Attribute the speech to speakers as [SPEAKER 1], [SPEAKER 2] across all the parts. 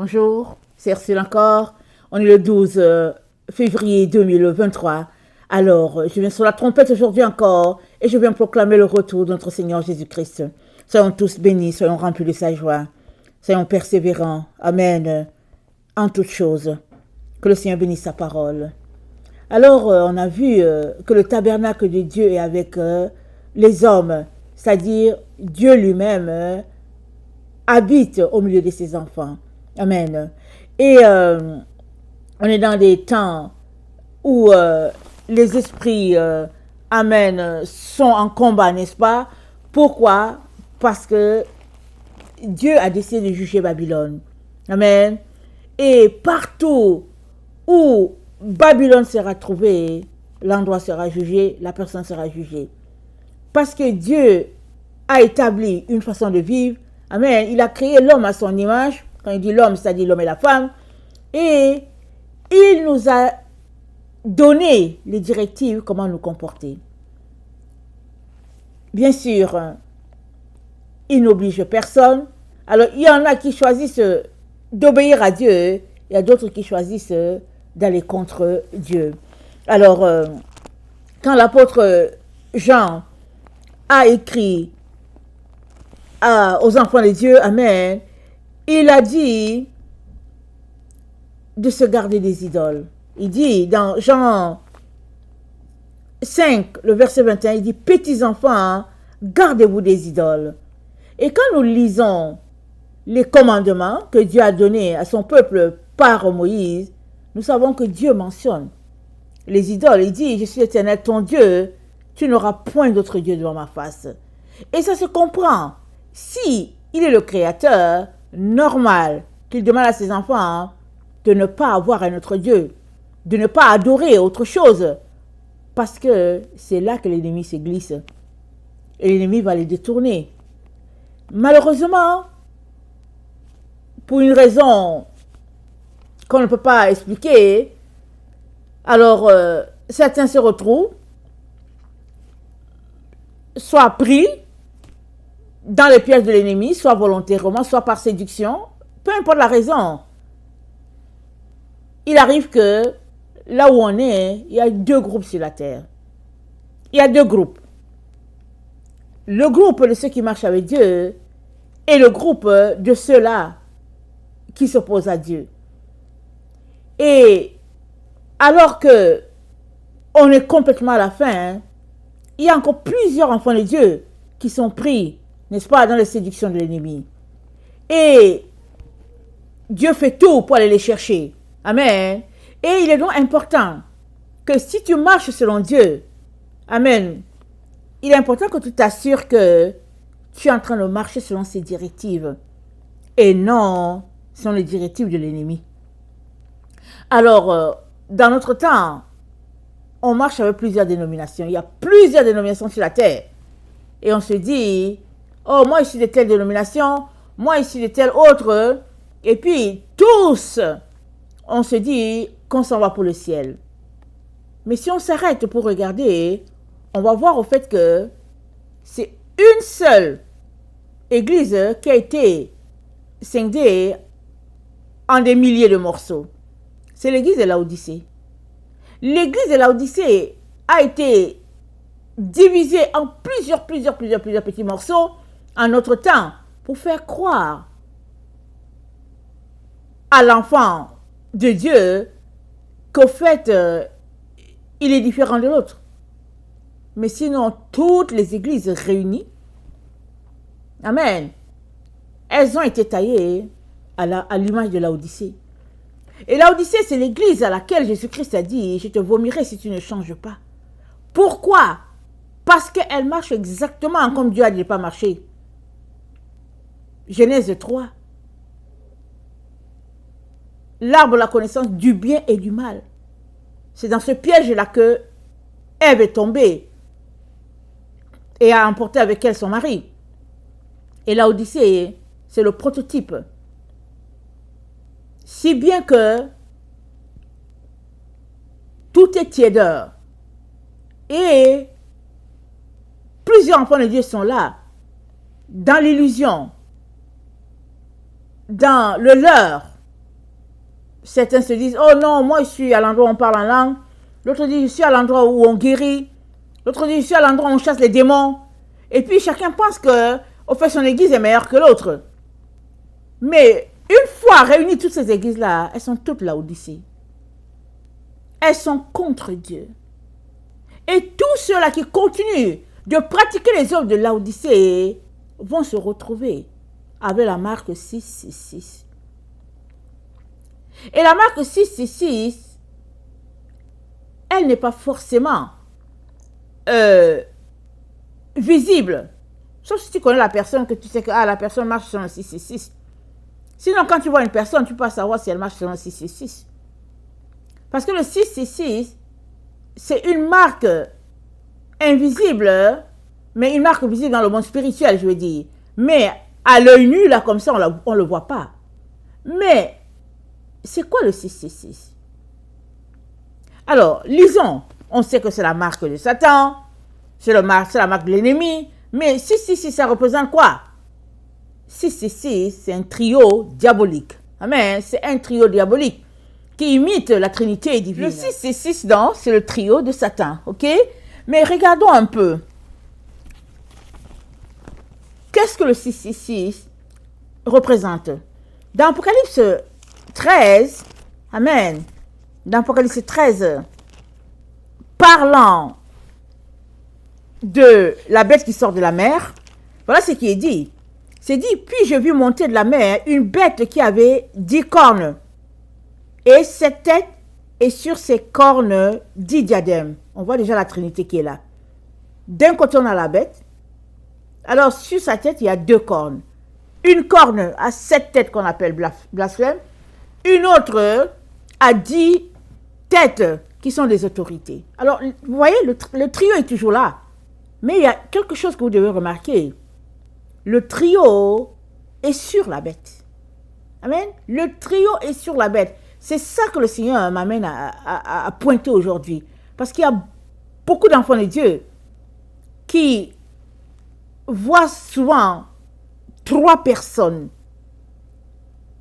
[SPEAKER 1] Bonjour, c'est Ursule encore. On est le 12 février 2023. Alors, je viens sur la trompette aujourd'hui encore et je viens proclamer le retour de notre Seigneur Jésus-Christ. Soyons tous bénis, soyons remplis de sa joie. Soyons persévérants. Amen. En toutes choses. Que le Seigneur bénisse sa parole. Alors, on a vu que le tabernacle de Dieu est avec les hommes, c'est-à-dire Dieu lui-même habite au milieu de ses enfants. Amen. Et on est dans des temps où les esprits, amen, sont en combat, n'est-ce pas? Pourquoi? Parce que Dieu a décidé de juger Babylone. Amen. Et partout où Babylone sera trouvée, l'endroit sera jugé, la personne sera jugée. Parce que Dieu a établi une façon de vivre. Amen. Il a créé l'homme à son image. Quand il dit l'homme, c'est-à-dire l'homme et la femme. Et il nous a donné les directives, comment nous comporter. Bien sûr, il n'oblige personne. Alors, il y en a qui choisissent d'obéir à Dieu. Il y a d'autres qui choisissent d'aller contre Dieu. Alors, quand l'apôtre Jean a écrit aux enfants de Dieu, amen, il a dit de se garder des idoles. Il dit dans Jean 5, le verset 21, il dit, petits enfants, gardez-vous des idoles. Et quand nous lisons les commandements que Dieu a donnés à son peuple par Moïse, nous savons que Dieu mentionne les idoles. Il dit, je suis l'Éternel ton Dieu, tu n'auras point d'autre Dieu devant ma face. Et ça se comprend. Si il est le Créateur, normal qu'il demande à ses enfants de ne pas avoir un autre Dieu, de ne pas adorer autre chose, parce que c'est là que l'ennemi se glisse. Et l'ennemi va les détourner. Malheureusement, pour une raison qu'on ne peut pas expliquer, alors certains se retrouvent soit pris dans les pièges de l'ennemi, soit volontairement, soit par séduction, peu importe la raison. Il arrive que là où on est, il y a deux groupes sur la terre. Il y a deux groupes. Le groupe de ceux qui marchent avec Dieu et le groupe de ceux-là qui s'opposent à Dieu. Et alors que on est complètement à la fin, il y a encore plusieurs enfants de Dieu qui sont pris, n'est-ce pas, dans les séductions de l'ennemi. Et Dieu fait tout pour aller les chercher. Amen. Et il est donc important que si tu marches selon Dieu, amen, il est important que tu t'assures que tu es en train de marcher selon ses directives et non selon les directives de l'ennemi. Alors, dans notre temps, on marche avec plusieurs dénominations. Il y a plusieurs dénominations sur la terre. Et on se dit, oh, moi, je suis de telle dénomination, moi, je suis de telle autre. Et puis, tous, on se dit qu'on s'en va pour le ciel. Mais si on s'arrête pour regarder, on va voir au fait que c'est une seule église qui a été scindée en des milliers de morceaux. C'est l'église de Laodicée. L'église de Laodicée a été divisée en plusieurs petits morceaux en notre temps pour faire croire à l'enfant de Dieu qu'au fait, il est différent de l'autre. Mais sinon, toutes les églises réunies, amen, elles ont été taillées à l'image de Laodicée. Et Laodicée, c'est l'église à laquelle Jésus-Christ a dit, je te vomirai si tu ne changes pas. Pourquoi? Parce qu'elle marche exactement comme Dieu a dit de ne pas marcher. Genèse 3. L'arbre de la connaissance du bien et du mal. C'est dans ce piège-là que Ève est tombée et a emporté avec elle son mari. Et Laodicée, c'est le prototype. Si bien que tout est tiédeur. Et plusieurs enfants de Dieu sont là, dans l'illusion, dans le leurre, certains se disent, oh non, moi je suis à l'endroit où on parle en langue. L'autre dit, je suis à l'endroit où on guérit. L'autre dit, je suis à l'endroit où on chasse les démons. Et puis chacun pense que, au fait, son église est meilleure que l'autre. Mais une fois réunies toutes ces églises-là, elles sont toutes là Laodicée. Elles sont contre Dieu. Et tous ceux-là qui continuent de pratiquer les œuvres de Laodicée vont se retrouver avec la marque 666. Et la marque 666, elle n'est pas forcément visible. Sauf si tu connais la personne, que tu sais que la personne marche sur un 666. Sinon, quand tu vois une personne, tu peux pas savoir si elle marche sur un 666. Parce que le 666, c'est une marque invisible, mais une marque visible dans le monde spirituel, je veux dire. Mais à l'œil nu, là, comme ça, on ne le voit pas. Mais, c'est quoi le 666? Alors, lisons. On sait que c'est la marque de Satan, c'est la marque de l'ennemi. Mais 666, ça représente quoi? 666, c'est un trio diabolique. Amen. C'est un trio diabolique qui imite la Trinité divine. Le 666, donc, c'est le trio de Satan. OK? Mais regardons un peu. Qu'est-ce que le 666 représente? Dans Apocalypse 13, Amen. Dans Apocalypse 13, parlant de la bête qui sort de la mer, voilà ce qui est dit. C'est dit, puis je vis monter de la mer une bête qui avait 10 cornes et 7 têtes et sur ses cornes 10 diadèmes. On voit déjà la Trinité qui est là. D'un côté, on a la bête. Alors, sur sa tête, il y a 2 cornes. Une corne à 7 têtes qu'on appelle blasphème. Une autre à 10 têtes qui sont des autorités. Alors, vous voyez, le trio est toujours là. Mais il y a quelque chose que vous devez remarquer. Le trio est sur la bête. Amen. Le trio est sur la bête. C'est ça que le Seigneur m'amène à pointer aujourd'hui. Parce qu'il y a beaucoup d'enfants de Dieu qui voient souvent 3 personnes.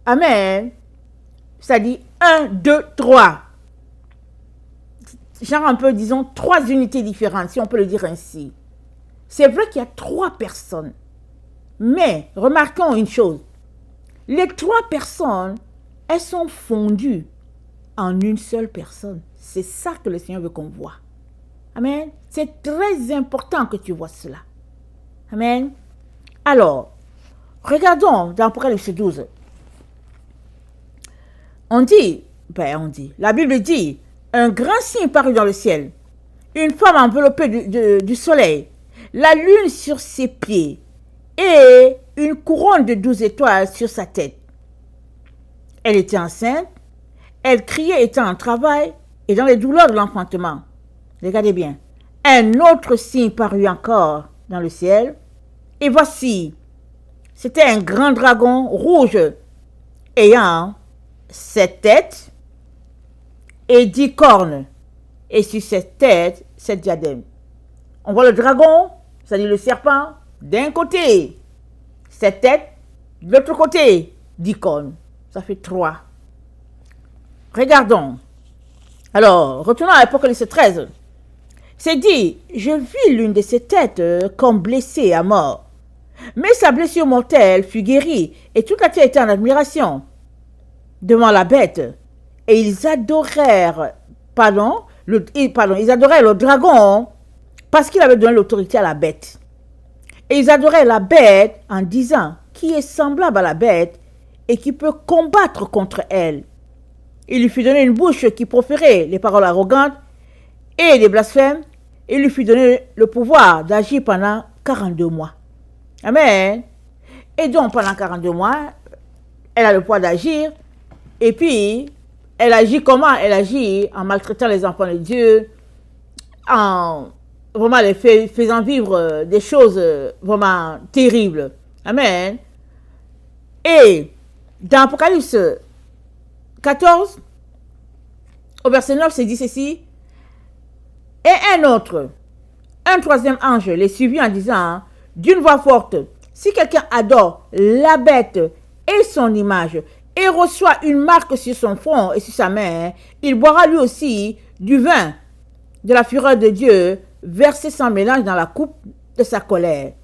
[SPEAKER 1] Amen. C'est-à-dire 1, 2, 3. Genre un peu, disons, 3 unités différentes, si on peut le dire ainsi. C'est vrai qu'il y a 3 personnes. Mais, remarquons une chose. Les 3 personnes, elles sont fondues en une seule personne. C'est ça que le Seigneur veut qu'on voit. Amen. C'est très important que tu vois cela. Amen. Alors, regardons dans Apocalypse 12. La Bible dit, un grand signe parut dans le ciel. Une femme enveloppée du soleil, la lune sur ses pieds et une couronne de 12 étoiles sur sa tête. Elle était enceinte, elle criait étant en travail et dans les douleurs de l'enfantement. Regardez bien. Un autre signe parut encore dans le ciel. Et voici, c'était un grand dragon rouge ayant 7 têtes et 10 cornes. Et sur cette tête, 7 diadèmes. On voit le dragon, c'est-à-dire le serpent, d'un côté, 7 têtes, de l'autre côté, 10 cornes. Ça fait 3. Regardons. Alors, retournons à l'Apocalypse 13. C'est dit, je vis l'une de ses têtes comme blessée à mort. Mais sa blessure mortelle fut guérie, et toute la terre était en admiration devant la bête. Et ils adorèrent, ils adoraient le dragon parce qu'il avait donné l'autorité à la bête. Et ils adoraient la bête en disant, qui est semblable à la bête et qui peut combattre contre elle. Il lui fut donné une bouche qui proférait les paroles arrogantes et des blasphèmes. Et il lui fut donné le pouvoir d'agir pendant 42 mois. Amen. Et donc, pendant 42 mois, elle a le pouvoir d'agir. Et puis, elle agit comment? Elle agit en maltraitant les enfants de Dieu, en vraiment les faisant vivre des choses vraiment terribles. Amen. Et dans Apocalypse 14, au verset 9, c'est dit ceci. Et un troisième ange les suivit en disant d'une voix forte, si quelqu'un adore la bête et son image et reçoit une marque sur son front et sur sa main, il boira lui aussi du vin de la fureur de Dieu, versé sans mélange dans la coupe de sa colère.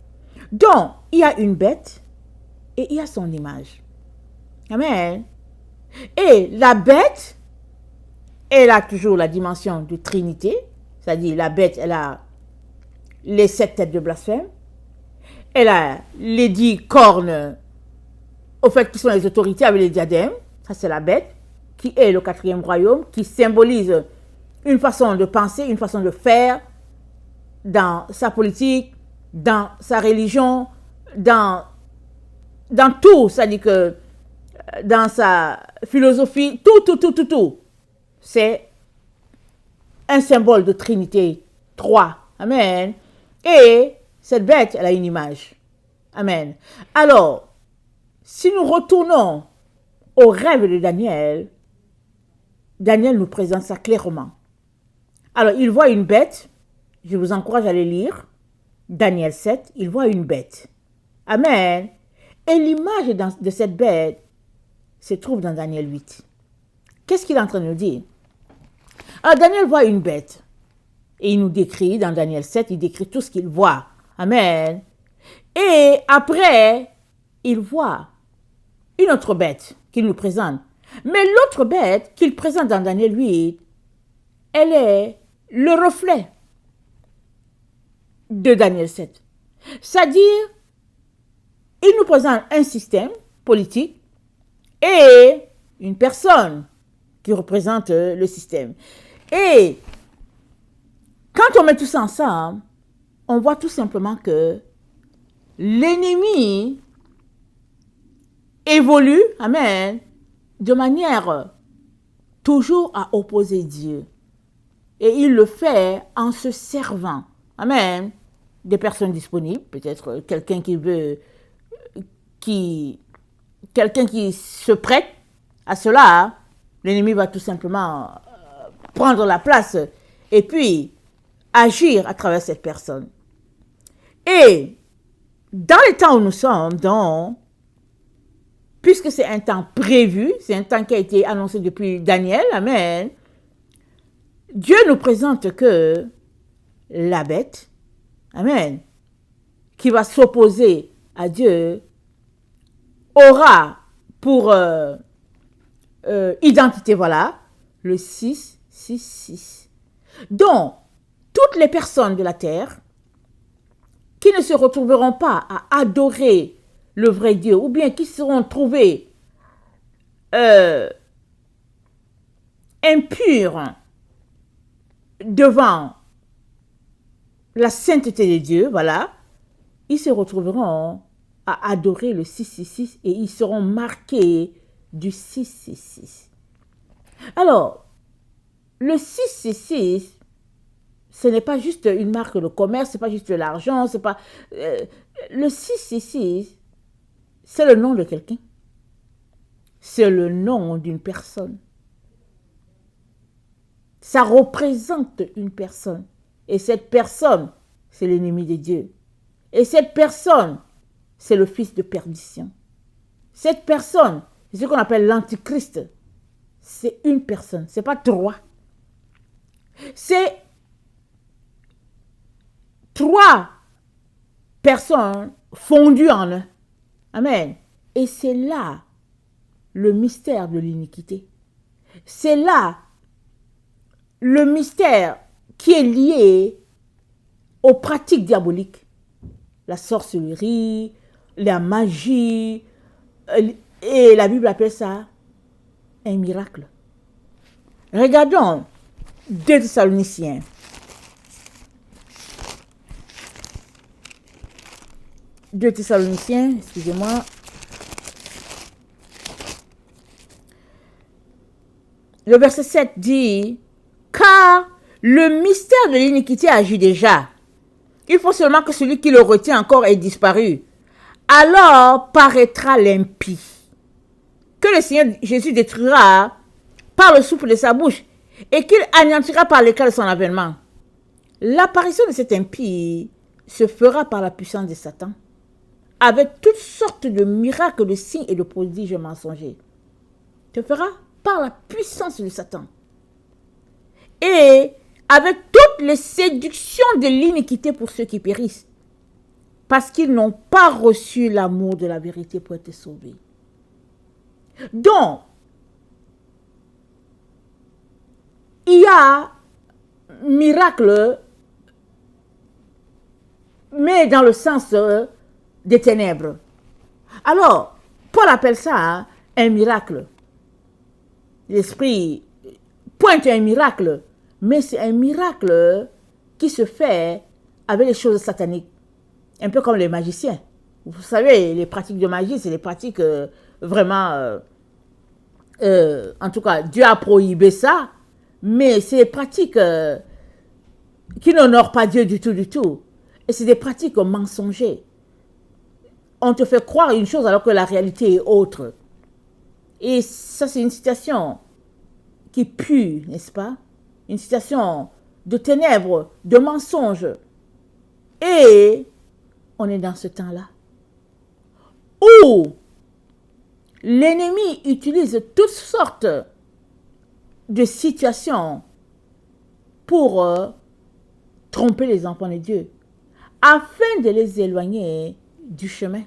[SPEAKER 1] Donc, il y a une bête et il y a son image. Amen. Et la bête, elle a toujours la dimension de Trinité, c'est-à-dire la bête, elle a les 7 têtes de blasphème, elle a les 10 cornes, au fait, qui sont les autorités avec les diadèmes, ça c'est la bête, qui est le 4e royaume, qui symbolise une façon de penser, une façon de faire dans sa politique, dans sa religion, dans tout, c'est-à-dire que dans sa philosophie, tout. C'est un symbole de Trinité 3. Amen. Et cette bête, elle a une image. Amen. Alors, si nous retournons au rêve de Daniel, Daniel nous présente ça clairement. Alors, il voit une bête. Je vous encourage à le lire. Daniel 7, il voit une bête. Amen. Et l'image de cette bête se trouve dans Daniel 8. Qu'est-ce qu'il est en train de nous dire? Alors, Daniel voit une bête. Et il nous décrit, dans Daniel 7, il décrit tout ce qu'il voit. Amen. Et après, il voit une autre bête qu'il nous présente. Mais l'autre bête qu'il présente dans Daniel 8, elle est le reflet de Daniel 7. C'est-à-dire, il nous présente un système politique et une personne qui représente le système. Et quand on met tout ça ensemble, on voit tout simplement que l'ennemi évolue, amen, de manière toujours à opposer Dieu. Et il le fait en se servant, amen, des personnes disponibles, peut-être quelqu'un qui se prête à cela. L'ennemi va tout simplement prendre la place et puis agir à travers cette personne. Et dans les temps où nous sommes, donc, puisque c'est un temps prévu, c'est un temps qui a été annoncé depuis Daniel, amen, Dieu nous présente que la bête, amen, qui va s'opposer à Dieu, aura pour identité, voilà, le 666. Donc, toutes les personnes de la terre qui ne se retrouveront pas à adorer le vrai Dieu, ou bien qui seront trouvés impurs devant la sainteté de Dieu, voilà, ils se retrouveront à adorer le 666 et ils seront marqués du 666. Alors, le 666, ce n'est pas juste une marque de commerce, ce n'est pas juste de l'argent, c'est pas... le 666, c'est le nom de quelqu'un. C'est le nom d'une personne. Ça représente une personne. Et cette personne, c'est l'ennemi de Dieu. Et cette personne, c'est le fils de perdition. Cette personne, c'est ce qu'on appelle l'antichrist. C'est une personne, ce n'est pas trois. C'est 3 personnes fondues en un. Amen. Et c'est là le mystère de l'iniquité. C'est là le mystère qui est lié aux pratiques diaboliques. La sorcellerie, la magie, et la Bible appelle ça un miracle. Regardons 2 Thessaloniciens. 2 Thessaloniciens, excusez-moi. Le verset 7 dit, « Car le mystère de l'iniquité agit déjà. Il faut seulement que celui qui le retient encore ait disparu. Alors paraîtra l'impie, que le Seigneur Jésus détruira par le souffle de sa bouche, et qu'il anéantira par l'éclat de son avènement. L'apparition de cet impie se fera par la puissance de Satan, avec toutes sortes de miracles, de signes et de prodiges mensongers. te fera par la puissance de Satan. Et avec toutes les séductions de l'iniquité pour ceux qui périssent, parce qu'ils n'ont pas reçu l'amour de la vérité pour être sauvés. Donc, il y a miracle, mais dans le sens des ténèbres. Alors, Paul appelle ça un miracle. L'esprit pointe un miracle, mais c'est un miracle qui se fait avec les choses sataniques. Un peu comme les magiciens. Vous savez, les pratiques de magie, c'est des pratiques vraiment... en tout cas, Dieu a prohibé ça, mais c'est des pratiques qui n'honorent pas Dieu du tout, du tout. Et c'est des pratiques mensongères. On te fait croire une chose alors que la réalité est autre. Et ça, c'est une situation qui pue, n'est-ce pas? Une situation de ténèbres, de mensonges. Et on est dans ce temps-là où l'ennemi utilise toutes sortes de situations pour tromper les enfants de Dieu, afin de les éloigner du chemin.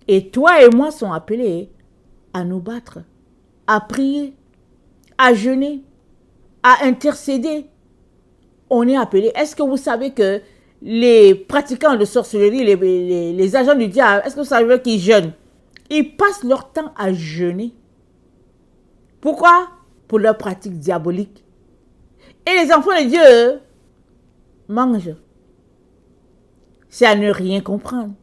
[SPEAKER 1] Et toi et moi sommes appelés à nous battre, à prier, à jeûner, à intercéder. On est appelés. Est-ce que vous savez que les pratiquants de sorcellerie, les agents du diable, est-ce que vous savez qu'ils jeûnent? Ils passent leur temps à jeûner. Pourquoi? Pour leurs pratiques diaboliques. Et les enfants de Dieu mangent. C'est à ne rien comprendre.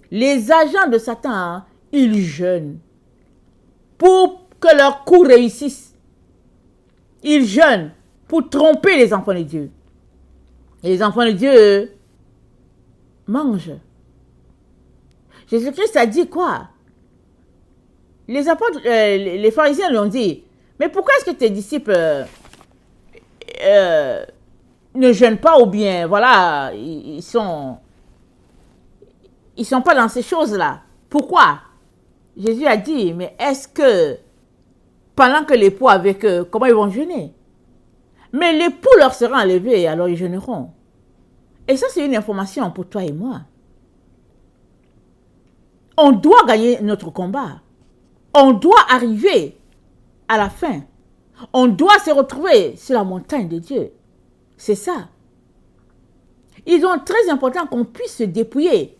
[SPEAKER 1] Les agents de Satan, ils jeûnent pour que leurs coups réussissent. Ils jeûnent pour tromper les enfants de Dieu. Et les enfants de Dieu mangent. Jésus-Christ a dit quoi? Les apôtres, les pharisiens lui ont dit, mais pourquoi est-ce que tes disciples ne jeûnent pas, ou bien, voilà, ils sont pas dans ces choses-là? Pourquoi? Jésus a dit, mais est-ce que pendant que l'époux avec eux, comment ils vont jeûner? Mais l'époux leur sera enlevé, alors ils jeûneront. Et ça, c'est une information pour toi et moi. On doit gagner notre combat. On doit arriver à la fin. On doit se retrouver sur la montagne de Dieu. C'est ça. Il est donc très important qu'on puisse se dépouiller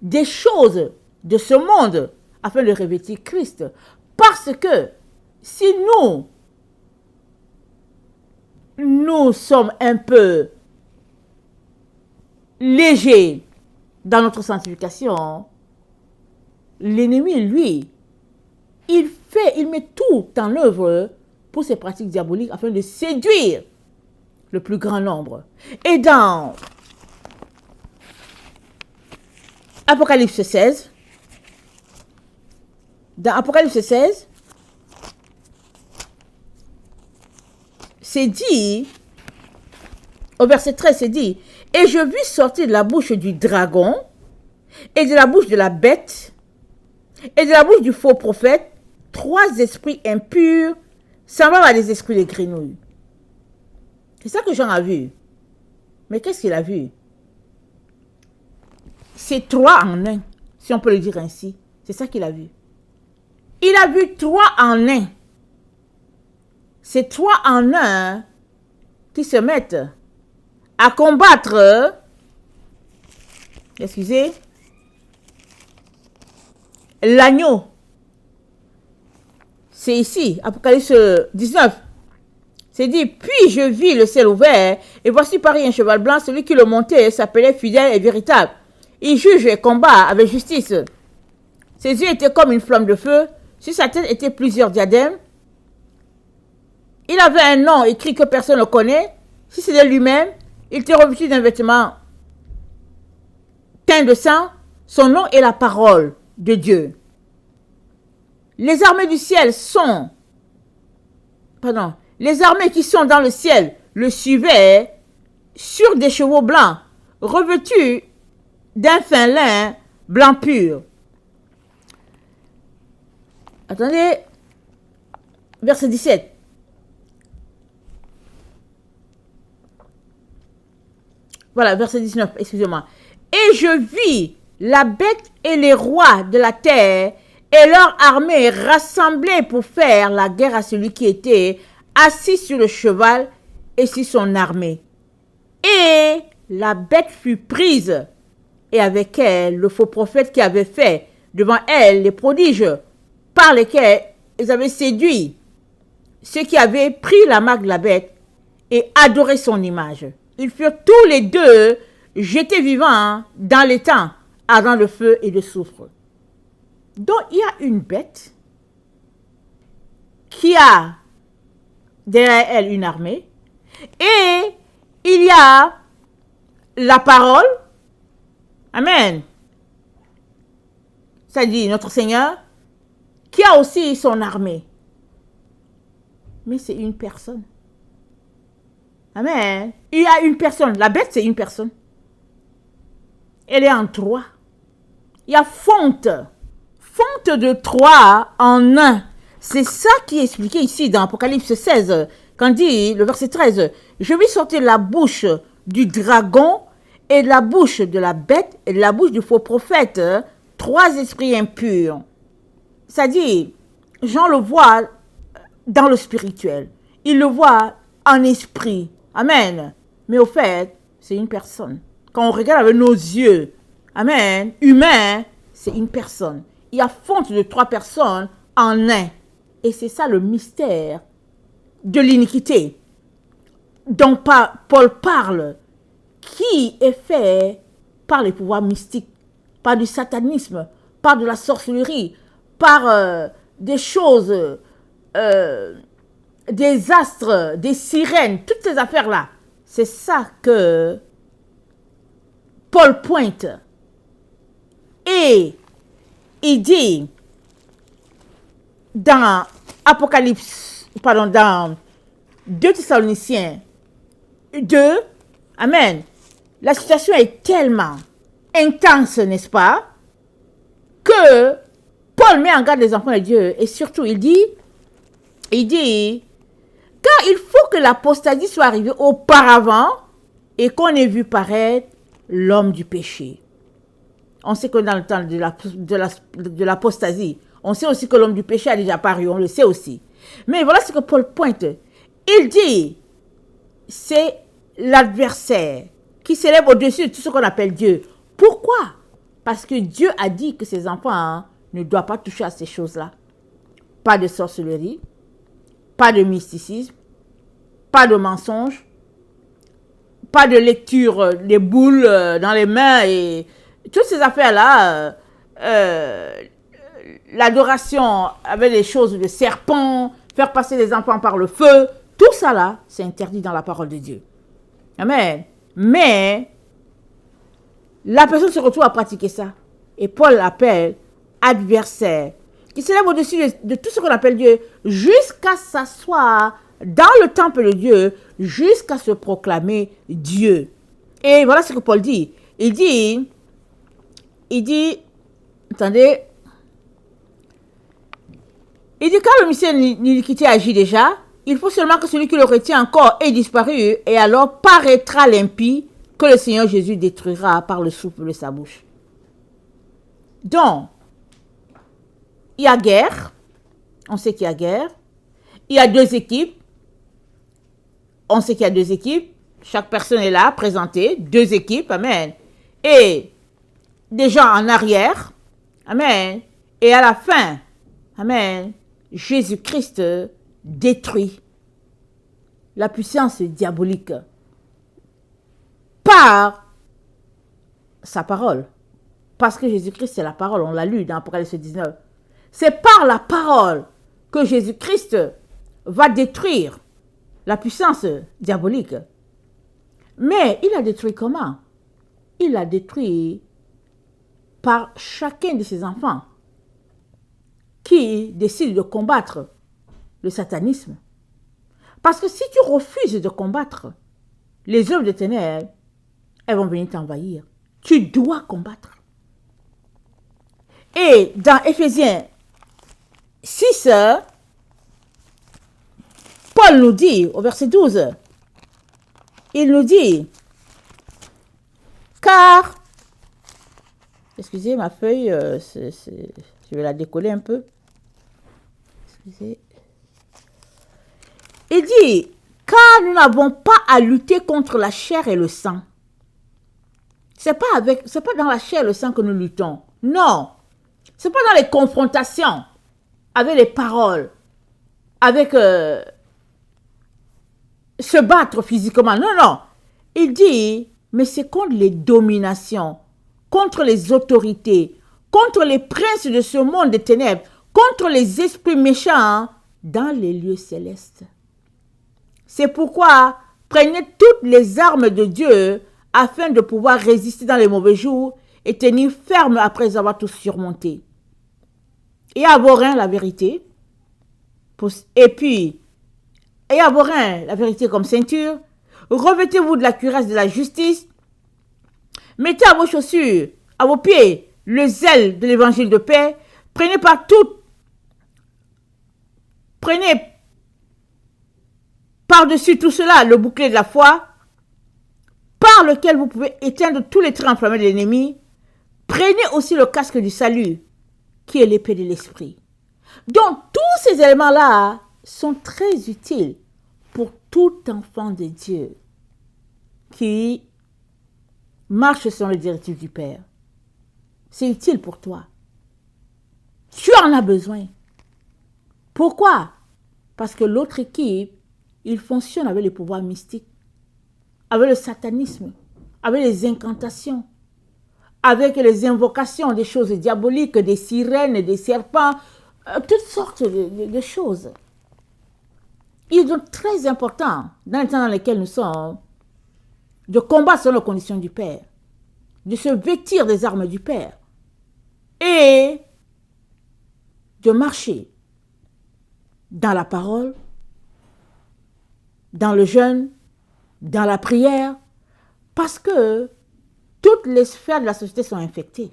[SPEAKER 1] des choses de ce monde afin de revêtir Christ. Parce que si nous sommes un peu légers dans notre sanctification, l'ennemi, lui, il met tout en œuvre pour ses pratiques diaboliques afin de séduire le plus grand nombre. Et dans Apocalypse 16, c'est dit, au verset 13, c'est dit, « Et je vis sortir de la bouche du dragon, et de la bouche de la bête, et de la bouche du faux prophète, 3 esprits impurs, semblables à des esprits de grenouilles. » C'est ça que Jean a vu. Mais qu'est-ce qu'il a vu? C'est 3 en 1, si on peut le dire ainsi. C'est ça qu'il a vu. Il a vu 3 en 1. C'est 3 en 1 qui se mettent à combattre, excusez, l'agneau. C'est ici, Apocalypse 19. C'est dit, puis je vis le ciel ouvert, et voici pareil un cheval blanc, celui qui le montait s'appelait fidèle et véritable. Il juge et combat avec justice. Ses yeux étaient comme une flamme de feu, sur sa tête étaient plusieurs diadèmes. Il avait un nom écrit que personne ne connaît. Si c'était lui-même, il était revêtu d'un vêtement teint de sang. Son nom est la parole de Dieu. Les armées du ciel sont... Les armées qui sont dans le ciel le suivaient sur des chevaux blancs, revêtus d'un fin lin blanc pur. Attendez, verset 17. Voilà, verset 19, excusez-moi. Et je vis la bête et les rois de la terre et leur armée rassemblés pour faire la guerre à celui qui était assis sur le cheval et sur son armée. Et la bête fut prise, et avec elle le faux prophète qui avait fait devant elle les prodiges par lesquels ils avaient séduit ceux qui avaient pris la marque de la bête et adoré son image. Ils furent tous les deux jetés vivants dans les temps, ardent de feu et de soufre. Donc il y a une bête qui a derrière elle une armée, et il y a la parole, amen, c'est-à-dire notre Seigneur, qui a aussi son armée. Mais c'est une personne. Amen. Il y a une personne. La bête, c'est une personne. Elle est en trois. Il y a fonte. Fonte de trois en un. C'est ça qui est expliqué ici dans Apocalypse 16. Quand dit le verset 13. Je vis sortir la bouche du dragon et de la bouche de la bête et de la bouche du faux prophète. Trois esprits impurs. C'est-à-dire, Jean le voit dans le spirituel. Il le voit en esprit. Amen. Mais au fait, c'est une personne. Quand on regarde avec nos yeux, amen, humain, c'est une personne. Il y a fonte de trois personnes en un. Et c'est ça le mystère de l'iniquité dont Paul parle, qui est fait par les pouvoirs mystiques, par du satanisme, par de la sorcellerie, par des choses, des astres, des sirènes, toutes ces affaires-là. C'est ça que Paul pointe. Et il dit dans dans 2 Thessaloniciens 2, amen, la situation est tellement intense, n'est-ce pas, que Paul met en garde les enfants de Dieu. Et surtout, il dit, car il faut que l'apostasie soit arrivée auparavant et qu'on ait vu paraître l'homme du péché. On sait que dans le temps de l'apostasie, on sait aussi que l'homme du péché a déjà paru, on le sait aussi. Mais voilà ce que Paul pointe. Il dit, c'est l'adversaire qui s'élève au-dessus de tout ce qu'on appelle Dieu. Pourquoi? Parce que Dieu a dit que ses enfants ne doivent pas toucher à ces choses-là. Pas de sorcellerie, pas de mysticisme, pas de mensonge, pas de lecture des boules dans les mains et toutes ces affaires-là, l'adoration avec les choses de serpents, faire passer les enfants par le feu, tout ça là, c'est interdit dans la parole de Dieu. Amen. Mais la personne se retrouve à pratiquer ça. Et Paul l'appelle adversaire, qui s'élève au-dessus de tout ce qu'on appelle Dieu, jusqu'à s'asseoir dans le temple de Dieu, jusqu'à se proclamer Dieu. Et voilà ce que Paul dit. Il dit, attendez, il dit, quand le mystère de l'iniquité agit déjà, il faut seulement que celui qui le retient encore ait disparu, et alors paraîtra l'impie que le Seigneur Jésus détruira par le souffle de sa bouche. Donc, il y a guerre, on sait qu'il y a guerre, il y a deux équipes, on sait qu'il y a deux équipes, chaque personne est là, présentée, deux équipes, amen, et des gens en arrière, amen, et à la fin, amen, Jésus-Christ détruit la puissance diabolique par sa parole. Parce que Jésus-Christ, c'est la parole, on l'a lu dans Apocalypse 19. C'est par la parole que Jésus-Christ va détruire la puissance diabolique. Mais il a détruit comment? Il a détruit par chacun de ses enfants qui décide de combattre le satanisme. Parce que si tu refuses de combattre les œuvres des ténèbres, elles vont venir t'envahir. Tu dois combattre. Et dans Éphésiens 6, Paul nous dit, au verset 12, il nous dit, car, excusez ma feuille, je vais la décoller un peu. Excusez. Il dit, car nous n'avons pas à lutter contre la chair et le sang. C'est pas dans la chair et le sang que nous luttons. Non. C'est pas dans les confrontations avec les paroles, avec se battre physiquement. Non, non. Il dit, mais c'est contre les dominations, contre les autorités, contre les princes de ce monde des ténèbres, contre les esprits méchants dans les lieux célestes. C'est pourquoi prenez toutes les armes de Dieu afin de pouvoir résister dans les mauvais jours et tenir ferme après avoir tout surmonté. Et à vos reins la vérité, et à vos reins la vérité comme ceinture, revêtez-vous de la cuirasse de la justice, mettez à vos chaussures, à vos pieds, le zèle de l'évangile de paix, prenez par-dessus tout cela le bouclier de la foi, par lequel vous pouvez éteindre tous les traits enflammés de l'ennemi. Prenez aussi le casque du salut, qui est l'épée de l'esprit. Donc, tous ces éléments-là sont très utiles pour tout enfant de Dieu qui marche selon les directives du Père. C'est utile pour toi. Tu en as besoin. Pourquoi? Parce que l'autre équipe, il fonctionne avec les pouvoirs mystiques, avec le satanisme, avec les incantations, avec les invocations des choses diaboliques, des sirènes, des serpents, toutes sortes de choses. Il est donc très important, dans les temps dans lesquels nous sommes, de combattre selon les conditions du Père, de se vêtir des armes du Père et de marcher dans la parole, dans le jeûne, dans la prière, parce que toutes les sphères de la société sont infectées.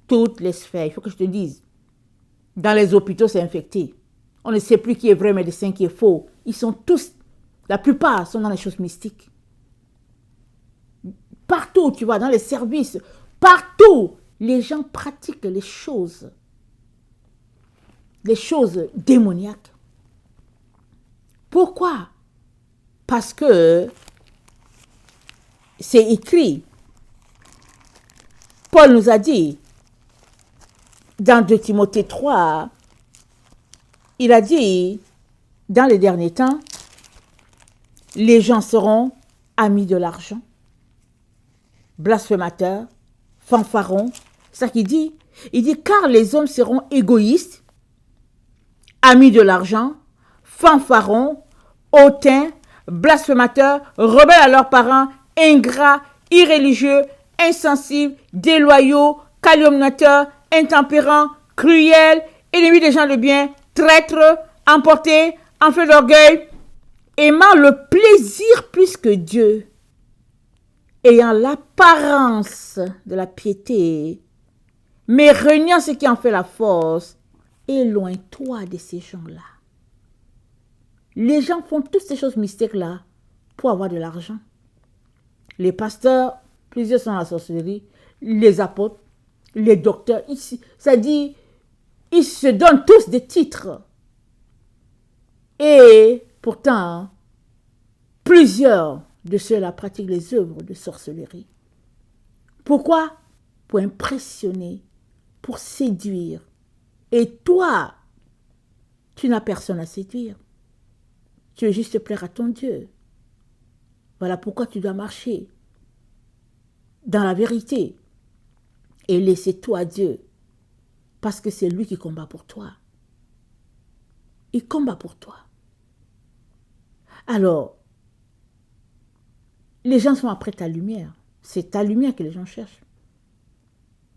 [SPEAKER 1] Toutes les sphères, il faut que je te dise. Dans les hôpitaux, c'est infecté. On ne sait plus qui est vrai médecin, qui est faux. Ils sont tous, la plupart sont dans les choses mystiques. Partout, tu vois, dans les services, partout, les gens pratiquent les choses démoniaques. Pourquoi? Parce que c'est écrit. Paul nous a dit, dans 2 Timothée 3, il a dit, dans les derniers temps, les gens seront amis de l'argent, blasphémateurs, fanfarons. C'est ça qu'il dit. Il dit, car les hommes seront égoïstes, amis de l'argent, fanfarons, hautains, blasphémateurs, rebelles à leurs parents, ingrats, irréligieux, insensibles, déloyaux, calomniateurs, intempérants, cruels, ennemis des gens de bien, traîtres, emportés, enflés d'orgueil, aimant le plaisir plus que Dieu, ayant l'apparence de la piété, mais reniant ce qui en fait la force. Éloigne-toi de ces gens-là. Les gens font toutes ces choses mystiques-là pour avoir de l'argent. Les pasteurs, plusieurs sont dans la sorcellerie, les apôtres, les docteurs, ça dit, ils se donnent tous des titres. Et pourtant, plusieurs de ceux-là pratiquent les œuvres de sorcellerie. Pourquoi? Pour impressionner, pour séduire. Et toi, tu n'as personne à séduire. Tu veux juste plaire à ton Dieu. Voilà pourquoi tu dois marcher dans la vérité et laisser toi Dieu. Parce que c'est lui qui combat pour toi. Il combat pour toi. Alors, les gens sont après ta lumière. C'est ta lumière que les gens cherchent.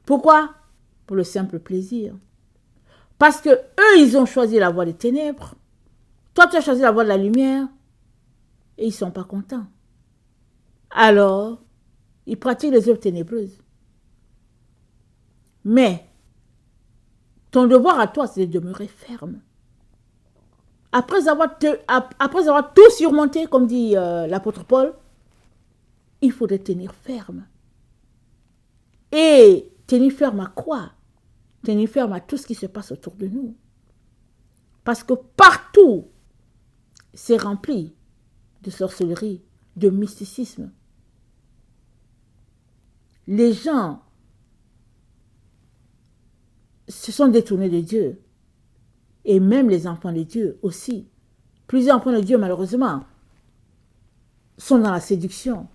[SPEAKER 1] Pourquoi? Pour le simple plaisir. Parce que eux, ils ont choisi la voie des ténèbres. Toi, tu as choisi la voie de la lumière. Et ils ne sont pas contents. Alors, ils pratiquent les œuvres ténébreuses. Mais, ton devoir à toi, c'est de demeurer ferme. après avoir tout surmonté, comme dit l'apôtre Paul, il faudrait tenir ferme. Et tenir ferme à quoi? Tenir ferme à tout ce qui se passe autour de nous. Parce que partout, c'est rempli de sorcellerie, de mysticisme. Les gens se sont détournés de Dieu. Et même les enfants de Dieu aussi. Plusieurs enfants de Dieu, malheureusement, sont dans la séduction.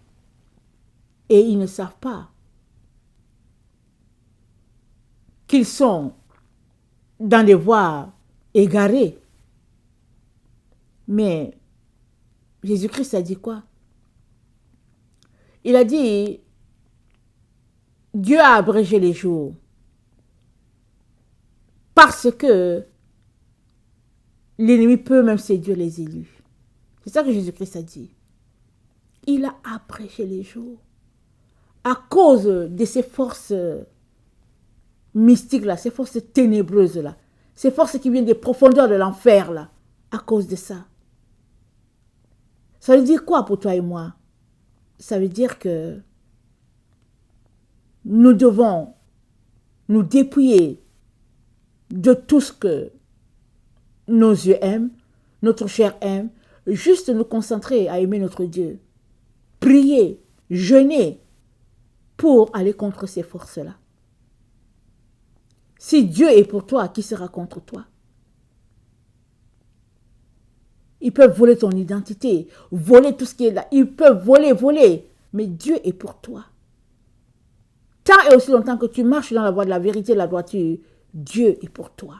[SPEAKER 1] Et ils ne savent pas qu'ils sont dans des voies égarées. Mais Jésus-Christ a dit quoi? Il a dit, Dieu a abrégé les jours parce que l'ennemi peut même séduire les élus. C'est ça que Jésus-Christ a dit. Il a abrégé les jours à cause de ces forces mystiques là, ces forces ténébreuses là, ces forces qui viennent des profondeurs de l'enfer là, à cause de ça. Ça veut dire quoi pour toi et moi? Ça veut dire que nous devons nous dépouiller de tout ce que nos yeux aiment, notre chair aime, juste nous concentrer à aimer notre Dieu. Prier, jeûner pour aller contre ces forces-là. Si Dieu est pour toi, qui sera contre toi? Ils peuvent voler ton identité, voler tout ce qui est là. Ils peuvent voler. Mais Dieu est pour toi. Tant et aussi longtemps que tu marches dans la voie de la vérité, de la droiture, Dieu est pour toi.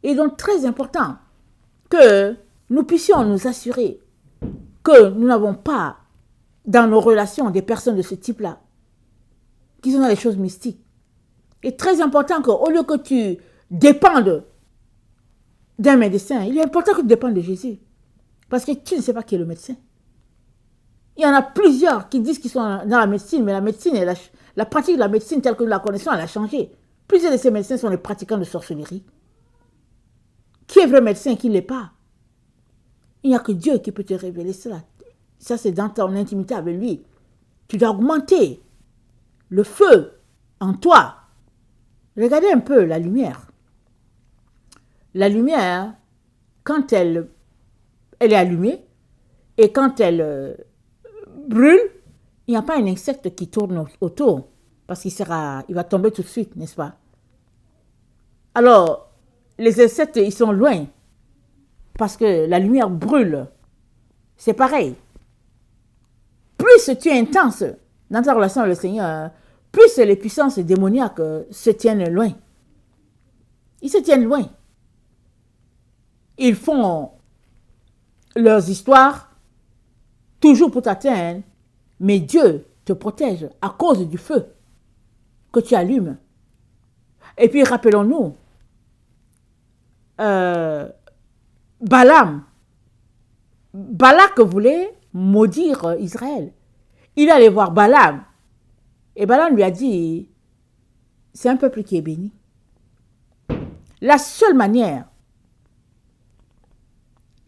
[SPEAKER 1] Et donc, très important que nous puissions nous assurer que nous n'avons pas dans nos relations des personnes de ce type-là, qui sont dans les choses mystiques. Et très important qu'au lieu que tu dépendes d'un médecin, il est important que tu dépendes de Jésus. Parce que tu ne sais pas qui est le médecin. Il y en a plusieurs qui disent qu'ils sont dans la médecine, mais la médecine, la pratique de la médecine telle que nous la connaissons, elle a changé. Plusieurs de ces médecins sont des pratiquants de sorcellerie. Qui est vrai médecin et qui ne l'est pas? Il n'y a que Dieu qui peut te révéler cela. Ça, c'est dans ton intimité avec lui. Tu dois augmenter le feu en toi. Regardez un peu la lumière. La lumière, quand elle est allumée et quand elle brûle, il n'y a pas un insecte qui tourne autour parce il va tomber tout de suite, n'est-ce pas? Alors, les insectes, ils sont loin parce que la lumière brûle. C'est pareil. Plus tu es intense dans ta relation avec le Seigneur, plus les puissances démoniaques se tiennent loin. Ils se tiennent loin. Ils font leurs histoires toujours pour t'atteindre, mais Dieu te protège à cause du feu que tu allumes. Et puis rappelons-nous, Balak voulait maudire Israël. Il allait voir Balaam. Et Balaam lui a dit, c'est un peuple qui est béni. La seule manière,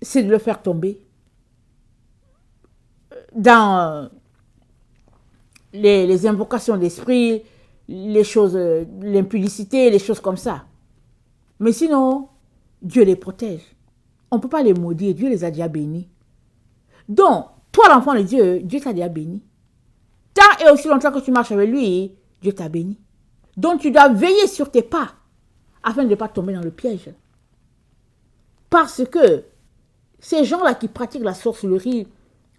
[SPEAKER 1] c'est de le faire tomber dans les invocations d'esprit, les choses, l'impudicité, les choses comme ça. Mais sinon, Dieu les protège. On ne peut pas les maudire, Dieu les a déjà bénis. Donc, toi l'enfant de Dieu, Dieu t'a déjà béni. Tant et aussi longtemps que tu marches avec lui, Dieu t'a béni. Donc, tu dois veiller sur tes pas afin de ne pas tomber dans le piège. Parce que ces gens-là qui pratiquent la sorcellerie,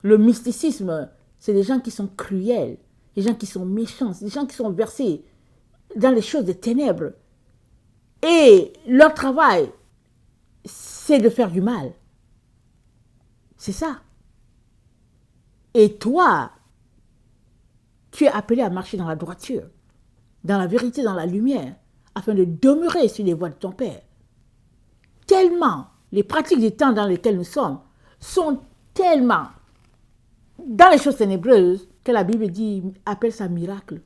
[SPEAKER 1] le mysticisme, c'est des gens qui sont cruels, des gens qui sont méchants, des gens qui sont versés dans les choses des ténèbres. Et leur travail, c'est de faire du mal. C'est ça. Et toi, tu es appelé à marcher dans la droiture, dans la vérité, dans la lumière, afin de demeurer sur les voies de ton Père. Tellement, les pratiques des temps dans lesquels nous sommes sont tellement dans les choses ténébreuses que la Bible dit, appelle ça miracle.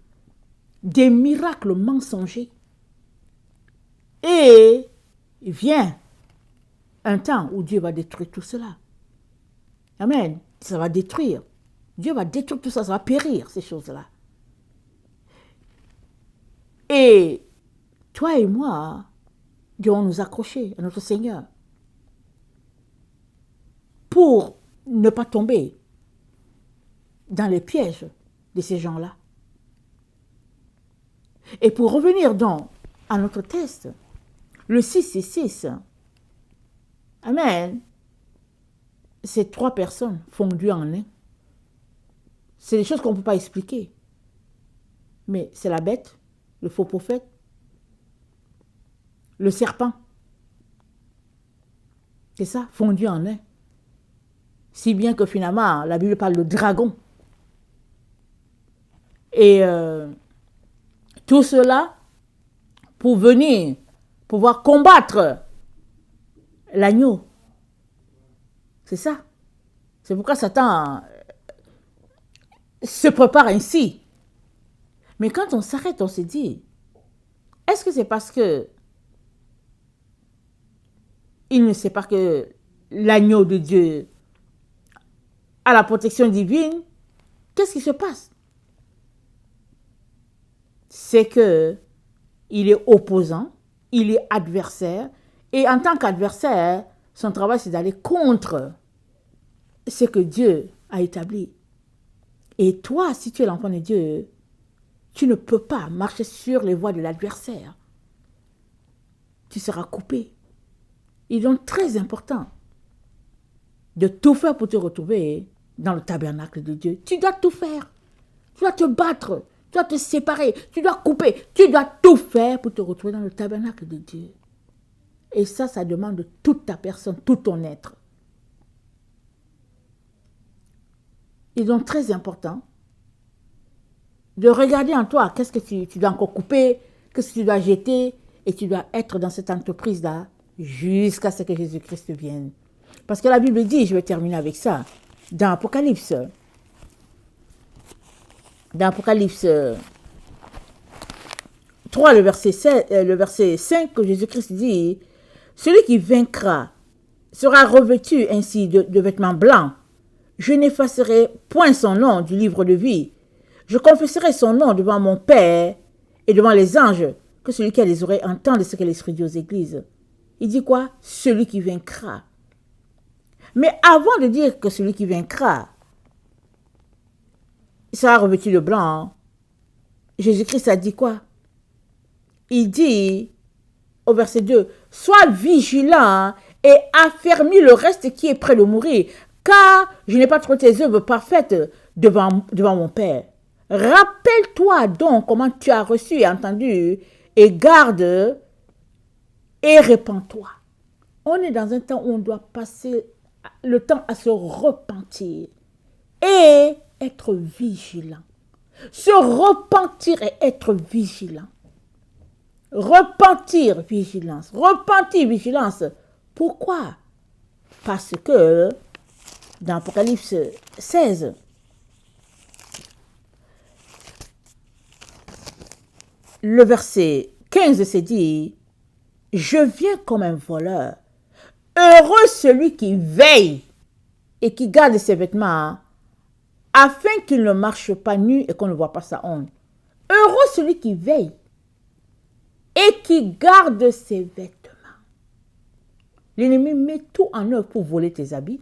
[SPEAKER 1] Des miracles mensongers. Et viens un temps où Dieu va détruire tout cela. Amen. Ça va détruire. Dieu va détruire tout ça, ça va périr, ces choses-là. Et toi et moi, devons nous accrocher à notre Seigneur pour ne pas tomber dans les pièges de ces gens-là. Et pour revenir donc à notre test, le 666, amen, c'est 3 personnes fondues en un. C'est des choses qu'on ne peut pas expliquer. Mais c'est la bête, le faux prophète, le serpent. C'est ça, fondu en un. Si bien que finalement, la Bible parle de dragon. Et tout cela pour venir, pouvoir combattre l'agneau. C'est ça. C'est pourquoi Satan se prépare ainsi. Mais quand on s'arrête, on se dit, est-ce que c'est parce que il ne sait pas que l'agneau de Dieu a la protection divine? Qu'est-ce qui se passe? C'est que il est opposant, il est adversaire, et en tant qu'adversaire, son travail c'est d'aller contre ce que Dieu a établi. Et toi, si tu es l'enfant de Dieu, tu ne peux pas marcher sur les voies de l'adversaire. Tu seras coupé. Il est donc très important de tout faire pour te retrouver dans le tabernacle de Dieu. Tu dois tout faire. Tu dois te battre. Tu dois te séparer. Tu dois couper. Tu dois tout faire pour te retrouver dans le tabernacle de Dieu. Et ça demande de toute ta personne, tout ton être. Il est donc très important de regarder en toi qu'est-ce que tu dois encore couper, qu'est-ce que tu dois jeter, et tu dois être dans cette entreprise-là jusqu'à ce que Jésus-Christ vienne. Parce que la Bible dit, je vais terminer avec ça, dans Apocalypse 3, le verset 5, que Jésus-Christ dit, « Celui qui vaincra sera revêtu ainsi de vêtements blancs. Je n'effacerai point son nom du livre de vie. Je confesserai son nom devant mon Père et devant les anges, que celui qui a les oreilles entende ce que l'Esprit dit aux églises. » Il dit quoi? Celui qui vaincra. Mais avant de dire que celui qui vaincra, il sera revêtu de blanc, Jésus-Christ a dit quoi? Il dit au verset 2, « Sois vigilant et affermis le reste qui est près de mourir, car je n'ai pas trouvé tes œuvres parfaites devant mon Père. Rappelle-toi donc comment tu as reçu et entendu, et garde et répands-toi. » On est dans un temps où on doit passer le temps à se repentir et être vigilant. Se repentir et être vigilant. Repentir, vigilance. Repentir, vigilance. Pourquoi? Parce que dans Apocalypse 16, le verset 15 c'est dit, « Je viens comme un voleur. Heureux celui qui veille et qui garde ses vêtements, afin qu'il ne marche pas nu et qu'on ne voit pas sa honte. Heureux celui qui veille et qui garde ses vêtements. » L'ennemi met tout en œuvre pour voler tes habits,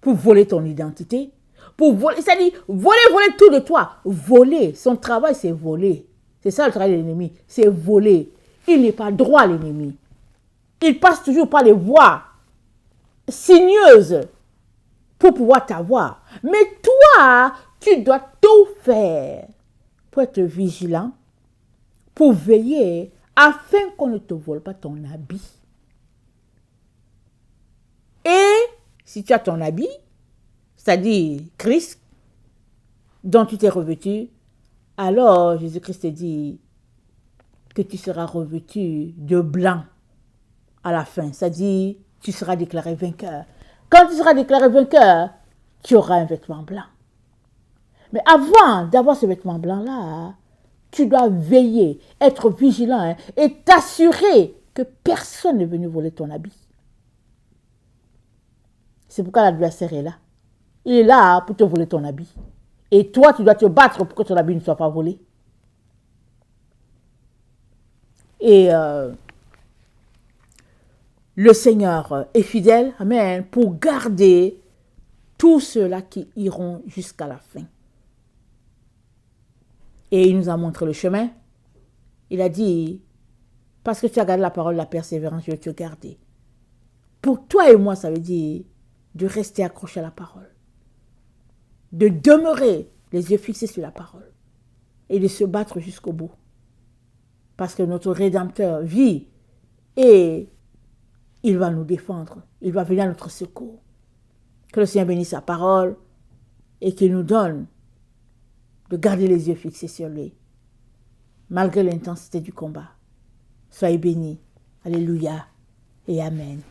[SPEAKER 1] pour voler ton identité, pour voler, c'est-à-dire voler tout de toi. Voler, son travail c'est voler. C'est ça le travail de l'ennemi, c'est voler. Il n'est pas droit l'ennemi. Il passe toujours par les voies sinueuses pour pouvoir t'avoir. Mais toi, tu dois tout faire pour être vigilant, pour veiller, afin qu'on ne te vole pas ton habit. Et si tu as ton habit, c'est-à-dire Christ, dont tu t'es revêtu, alors Jésus-Christ te dit que tu seras revêtu de blanc à la fin. C'est-à-dire, tu seras déclaré vainqueur. Quand tu seras déclaré vainqueur, tu auras un vêtement blanc. Mais avant d'avoir ce vêtement blanc-là, tu dois veiller, être vigilant et t'assurer que personne n'est venu voler ton habit. C'est pourquoi l'adversaire est là. Il est là pour te voler ton habit. Et toi, tu dois te battre pour que ton habit ne soit pas volé. Et le Seigneur est fidèle, amen, pour garder tous ceux-là qui iront jusqu'à la fin. Et il nous a montré le chemin. Il a dit, parce que tu as gardé la parole de la persévérance, je vais te garder. Pour toi et moi, ça veut dire de rester accroché à la parole. De demeurer les yeux fixés sur la parole. Et de se battre jusqu'au bout. Parce que notre Rédempteur vit et il va nous défendre. Il va venir à notre secours. Que le Seigneur bénisse sa parole et qu'il nous donne de garder les yeux fixés sur lui, malgré l'intensité du combat. Soyez bénis. Alléluia et Amen.